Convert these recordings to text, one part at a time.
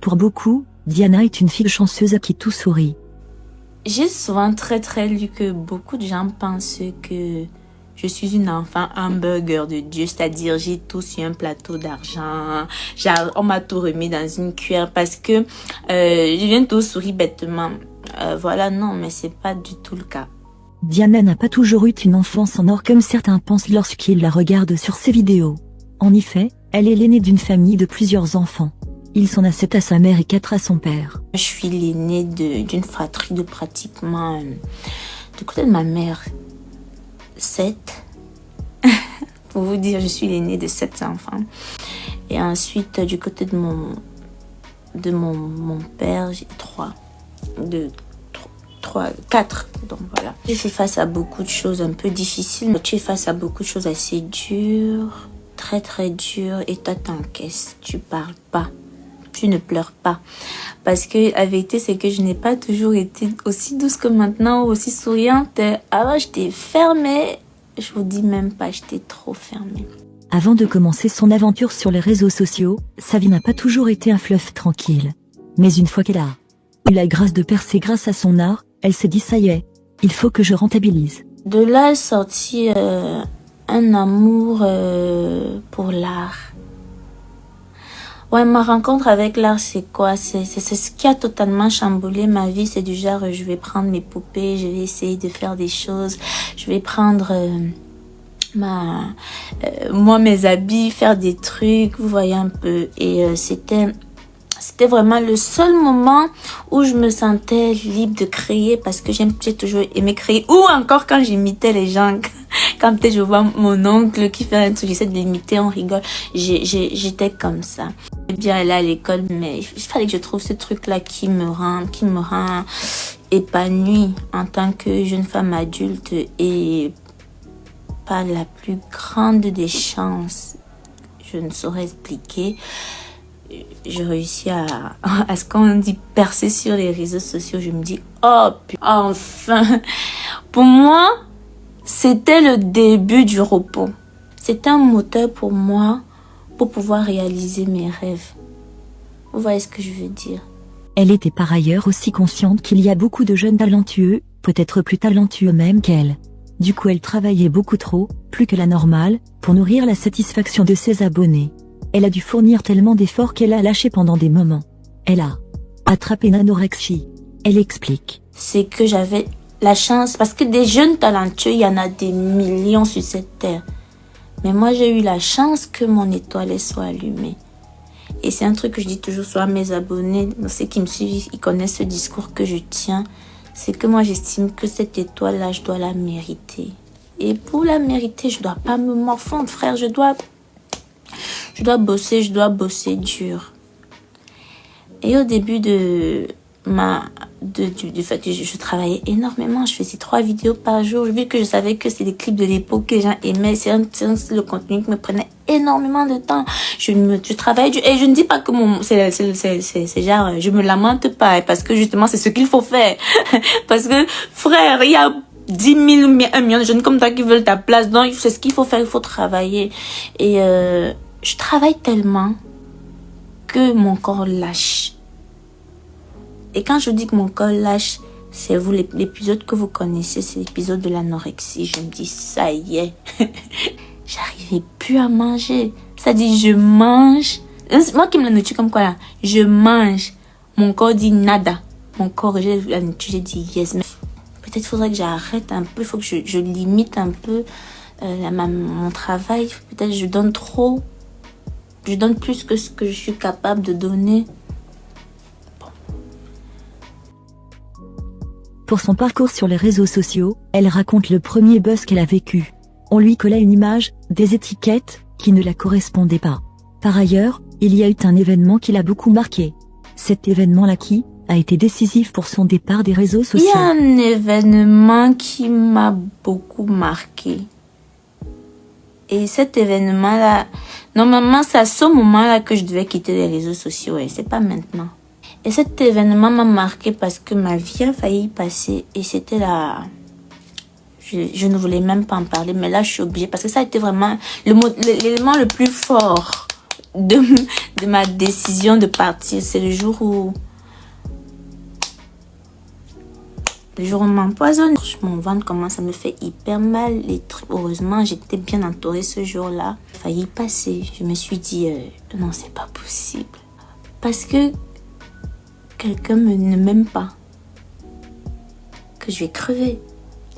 Pour beaucoup, Diana est une fille chanceuse à qui tout sourit. J'ai souvent très lu que beaucoup de gens pensent que je suis une enfant hamburger de Dieu, c'est-à-dire j'ai tout sur un plateau d'argent, on m'a tout remis dans une cuillère parce que je viens tout sourire bêtement. Voilà, non, mais c'est pas du tout le cas. Diana n'a pas toujours eu une enfance en or comme certains pensent lorsqu'ils la regardent sur ses vidéos. En effet, elle est l'aînée d'une famille de plusieurs enfants. Ils sont 7 à sa mère et 4 à son père. Je suis l'aînée d'une fratrie de pratiquement, du côté de ma mère, 7. Pour vous dire, je suis l'aînée de 7 enfants. Et ensuite, du côté de mon père, j'ai 4. Donc voilà. J'ai fait face à beaucoup de choses un peu difficiles. Tu es face à beaucoup de choses assez dures, très dures. Et toi, t'encaisses, tu parles pas. Tu ne pleures pas. Parce que la vérité, c'est que je n'ai pas toujours été aussi douce que maintenant, aussi souriante. Avant, j'étais fermée. Je vous dis même pas, j'étais trop fermée. Avant de commencer son aventure sur les réseaux sociaux, sa vie n'a pas toujours été un fleuve tranquille. Mais une fois qu'elle a eu la grâce de percer grâce à son art, elle s'est dit ça y est, il faut que je rentabilise. De là est sorti un amour pour l'art. Ouais, ma rencontre avec l'art, c'est quoi? C'est ce qui a totalement chamboulé ma vie. C'est du genre, je vais prendre mes poupées, je vais essayer de faire des choses. Je vais prendre moi, mes habits, faire des trucs, vous voyez un peu. Et c'était vraiment le seul moment où je me sentais libre de créer parce que j'ai toujours aimé créer. Ou encore quand j'imitais les gens. Quand peut-être je vois mon oncle qui fait un truc, j'essaie de l'imiter, on rigole. J'étais comme ça. J'étais bien aller à l'école, mais il fallait que je trouve ce truc-là qui me rend épanouie en tant que jeune femme adulte et par la plus grande des chances. Je ne saurais expliquer. Je réussis à ce qu'on dit percer sur les réseaux sociaux. Je me dis, oh, enfin. Pour moi, c'était le début du repos. C'était un moteur pour moi pour pouvoir réaliser mes rêves. Vous voyez ce que je veux dire? Elle était par ailleurs aussi consciente qu'il y a beaucoup de jeunes talentueux, peut-être plus talentueux même qu'elle. Du coup, elle travaillait beaucoup trop, plus que la normale, pour nourrir la satisfaction de ses abonnés. Elle a dû fournir tellement d'efforts qu'elle a lâché pendant des moments. Elle a attrapé une anorexie. Elle explique. C'est que j'avais la chance, parce que des jeunes talentueux, il y en a des millions sur cette terre. Mais moi, j'ai eu la chance que mon étoile soit allumée. Et c'est un truc que je dis toujours soit à mes abonnés, ceux qui me suivent, ils connaissent ce discours que je tiens. C'est que moi, j'estime que cette étoile-là, je dois la mériter. Et pour la mériter, je dois pas me morfondre, frère. Je dois bosser dur. Et au début du fait que je travaillais énormément, je faisais 3 vidéos par jour, vu que je savais que c'est des clips de l'époque que les gens aimaient, c'est le contenu qui me prenait énormément de temps. Je travaillais dur, et je ne dis pas que c'est genre, je me lamente pas, parce que justement, c'est ce qu'il faut faire. Parce que, frère, il y a 10 000 ou 1 million de jeunes comme toi qui veulent ta place, donc c'est ce qu'il faut faire, il faut travailler. Et je travaille tellement que mon corps lâche. Et quand je dis que mon corps lâche, c'est vous l'épisode que vous connaissez, c'est l'épisode de l'anorexie. Je me dis, ça y est, j'arrivais plus à manger. Ça dit, je mange. Moi qui me la nourriture comme quoi là, je mange. Mon corps dit nada. Mon corps rejette la nourriture, j'ai dit yes. Mais peut-être faudrait que j'arrête un peu, il faut que je limite un peu mon travail. Peut-être je donne trop. Je donne plus que ce que je suis capable de donner. Pour son parcours sur les réseaux sociaux, elle raconte le premier buzz qu'elle a vécu. On lui collait une image, des étiquettes, qui ne la correspondaient pas. Par ailleurs, il y a eu un événement qui l'a beaucoup marqué. Cet événement-là qui a été décisif pour son départ des réseaux sociaux. Il y a un événement qui m'a beaucoup marqué. Et cet événement-là, normalement, c'est à ce moment-là que je devais quitter les réseaux sociaux, et c'est pas maintenant. Et cet événement m'a marqué parce que ma vie a failli y passer. Et c'était là... Je ne voulais même pas en parler, mais là, je suis obligée. Parce que ça a été vraiment l'élément le plus fort de ma décision de partir. C'est le jour où on m'empoisonne. Mon ventre commence à me faire hyper mal. Heureusement, j'étais bien entourée ce jour-là. J'ai failli y passer. Je me suis dit, non, c'est pas possible. Parce que quelqu'un ne m'aime pas. Que je vais crever.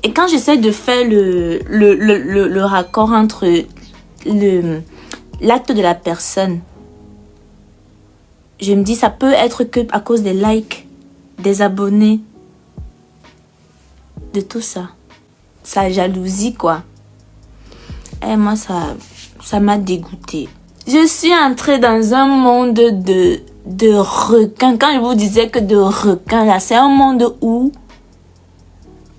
Et quand j'essaie de faire le raccord entre l'acte de la personne, je me dis, ça peut être que à cause des likes, des abonnés, de tout ça. Sa jalousie, quoi. Et moi, ça m'a dégoûtée. Je suis entrée dans un monde de requins. Quand je vous disais que de requins, là, c'est un monde où,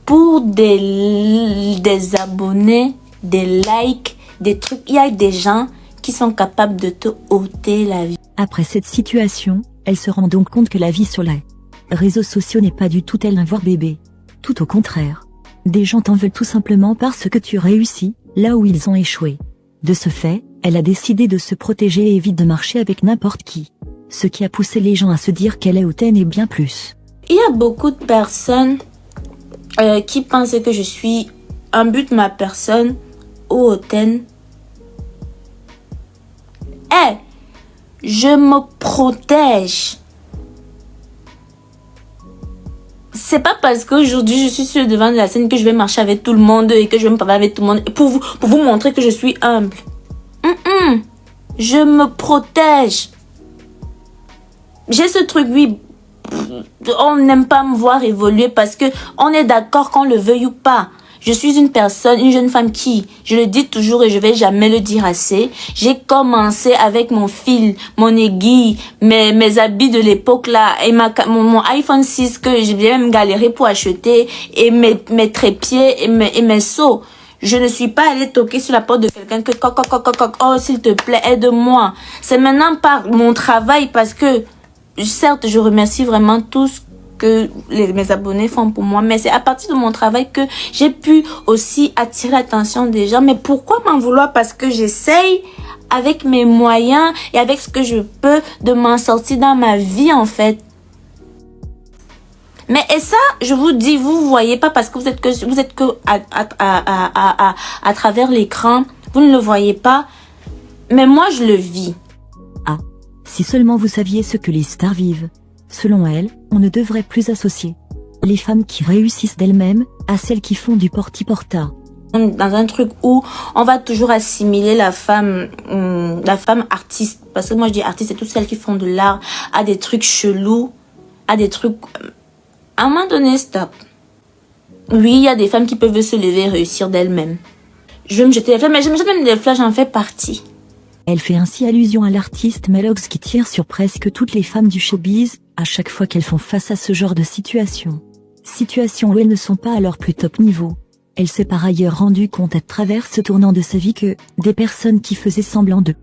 pour des abonnés, des likes, des trucs, il y a des gens qui sont capables de te ôter la vie. Après cette situation, elle se rend donc compte que la vie sur les réseaux sociaux n'est pas du tout tel un voir bébé. Tout au contraire. Des gens t'en veulent tout simplement parce que tu réussis, là où ils ont échoué. De ce fait, elle a décidé de se protéger et évite de marcher avec n'importe qui. Ce qui a poussé les gens à se dire qu'elle est hautaine et bien plus. Il y a beaucoup de personnes qui pensent que je suis un but de ma personne ou hautaine. Je me protège. C'est pas parce qu'aujourd'hui je suis sur le devant de la scène que je vais marcher avec tout le monde et que je vais me parler avec tout le monde pour vous montrer que je suis humble. Je me protège. J'ai ce truc, oui. On n'aime pas me voir évoluer parce que on est d'accord qu'on le veuille ou pas. Je suis une jeune femme qui, je le dis toujours et je vais jamais le dire assez, j'ai commencé avec mon fil, mon aiguille, mes habits de l'époque là, et mon iPhone 6 que je vais même galérer pour acheter, et mes trépieds et mes seaux. Je ne suis pas allée toquer sur la porte de quelqu'un que, oh s'il te plaît, aide-moi. C'est maintenant par mon travail parce que, certes, je remercie vraiment tous que mes abonnés font pour moi, mais c'est à partir de mon travail que j'ai pu aussi attirer l'attention des gens. Mais pourquoi m'en vouloir? Parce que j'essaye avec mes moyens et avec ce que je peux de m'en sortir dans ma vie en fait. Mais et ça, je vous dis, vous voyez pas parce que vous êtes que à travers l'écran, vous ne le voyez pas, mais moi je le vis. Ah, si seulement vous saviez ce que les stars vivent. Selon elle, on ne devrait plus associer les femmes qui réussissent d'elles-mêmes à celles qui font du porti-porta. Dans un truc où on va toujours assimiler la femme artiste, parce que moi je dis artiste, c'est toutes celles qui font de l'art, à des trucs chelous, à des trucs... À un moment donné, stop. Oui, il y a des femmes qui peuvent se lever et réussir d'elles-mêmes. Je vais me jeter les fleurs, mais je me jette même des fleurs, j'en fais partie. Elle fait ainsi allusion à l'artiste Melox qui tire sur presque toutes les femmes du showbiz, à chaque fois qu'elles font face à ce genre de situation. Situation où elles ne sont pas à leur plus top niveau. Elle s'est par ailleurs rendue compte à travers ce tournant de sa vie que des personnes qui faisaient semblant de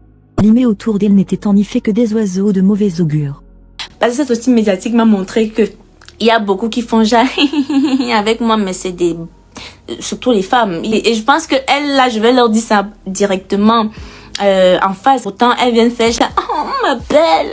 limer autour d'elle n'étaient en effet que des oiseaux de mauvais augure. Parce que cette hostie médiatique m'a montré que il y a beaucoup qui font genre avec moi, mais c'est des... surtout les femmes. Et je pense que elles, là, je vais leur dire ça directement. En face, pourtant elles viennent faire oh ma belle,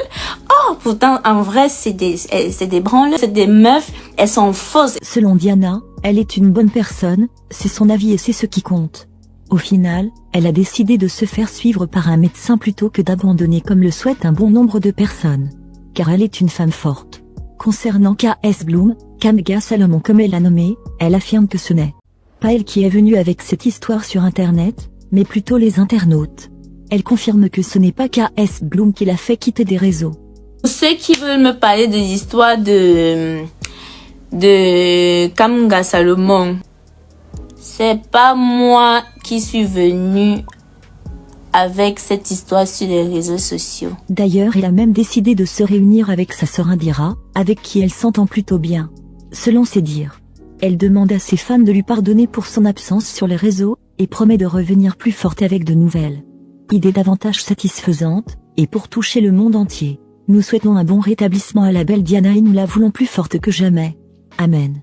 oh pourtant en vrai c'est des branleurs, c'est des meufs, elles sont fausses. Selon Diana, elle est une bonne personne, c'est son avis et c'est ce qui compte. Au final, elle a décidé de se faire suivre par un médecin plutôt que d'abandonner comme le souhaite un bon nombre de personnes. Car elle est une femme forte. Concernant K.S. Bloom, Kamga Salomon comme elle l'a nommé, elle affirme que ce n'est pas elle qui est venue avec cette histoire sur internet, mais plutôt les internautes. Elle confirme que ce n'est pas K.S. Bloom qui l'a fait quitter des réseaux. Ceux qui veulent me parler de l'histoire de Kamga Salomon, c'est pas moi qui suis venue avec cette histoire sur les réseaux sociaux. D'ailleurs, elle a même décidé de se réunir avec sa sœur Indira, avec qui elle s'entend plutôt bien. Selon ses dires, elle demande à ses fans de lui pardonner pour son absence sur les réseaux, et promet de revenir plus forte avec de nouvelles idées davantage satisfaisantes, et pour toucher le monde entier. Nous souhaitons un bon rétablissement à la belle Diana et nous la voulons plus forte que jamais. Amen.